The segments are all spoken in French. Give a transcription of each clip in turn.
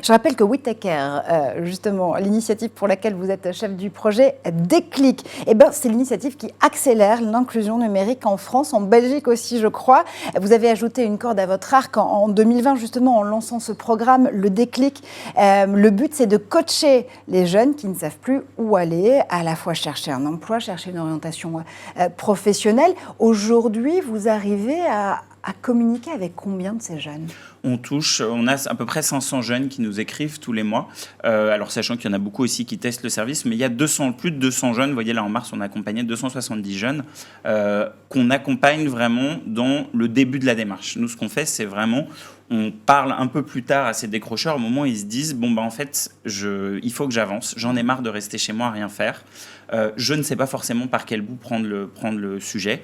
Je rappelle que Whittaker, justement, l'initiative pour laquelle vous êtes chef du projet Déclic, c'est l'initiative qui accélère l'inclusion numérique en France, en Belgique aussi, je crois. Vous avez ajouté une corde à votre arc en 2020, justement, en lançant ce programme, le Déclic. Le but, c'est de coacher les jeunes qui ne savent plus où aller, à la fois chercher un emploi, chercher une orientation professionnelle. Aujourd'hui, vous arrivez à communiquer avec combien de ces jeunes ? On a à peu près 500 jeunes qui nous écrivent tous les mois. Alors, sachant qu'il y en a beaucoup aussi qui testent le service, mais il y a plus de 200 jeunes. Vous voyez, là, en mars, on a accompagné 270 jeunes qu'on accompagne vraiment dans le début de la démarche. Nous, ce qu'on fait, c'est vraiment... On parle un peu plus tard à ces décrocheurs au moment où ils se disent en fait, il faut que j'avance, j'en ai marre de rester chez moi à rien faire. Je ne sais pas forcément par quel bout prendre le sujet,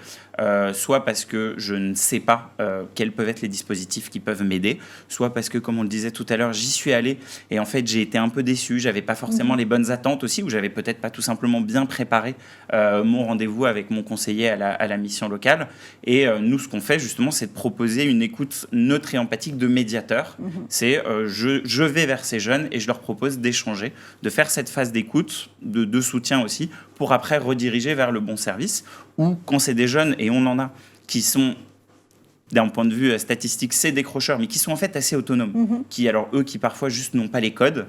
soit parce que je ne sais pas quels peuvent être les dispositifs qui peuvent m'aider, soit parce que, comme on le disait tout à l'heure, j'y suis allé et en fait j'ai été un peu déçu, j'avais pas forcément les bonnes attentes aussi, ou j'avais peut-être pas tout simplement bien préparé mon rendez-vous avec mon conseiller à la mission locale. Et nous, ce qu'on fait justement, c'est de proposer une écoute neutre et empathique de médiateur. C'est je vais vers ces jeunes et je leur propose d'échanger, de faire cette phase d'écoute, de soutien aussi, pour après rediriger vers le bon service. Ou quand c'est des jeunes, et on en a, qui sont, d'un point de vue statistique, c'est décrocheurs, mais qui sont en fait assez autonomes, qui parfois juste n'ont pas les codes,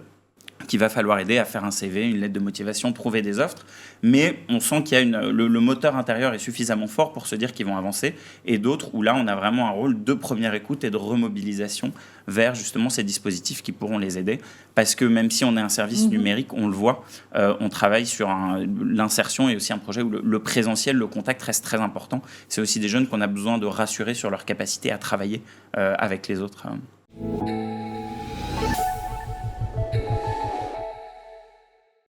qu'il va falloir aider à faire un CV, une lettre de motivation, trouver des offres. Mais on sent qu'il y a le moteur intérieur est suffisamment fort pour se dire qu'ils vont avancer. Et d'autres où là, on a vraiment un rôle de première écoute et de remobilisation vers justement ces dispositifs qui pourront les aider. Parce que même si on est un service numérique, on le voit, on travaille sur l'insertion et aussi un projet où le présentiel, le contact reste très important. C'est aussi des jeunes qu'on a besoin de rassurer sur leur capacité à travailler avec les autres.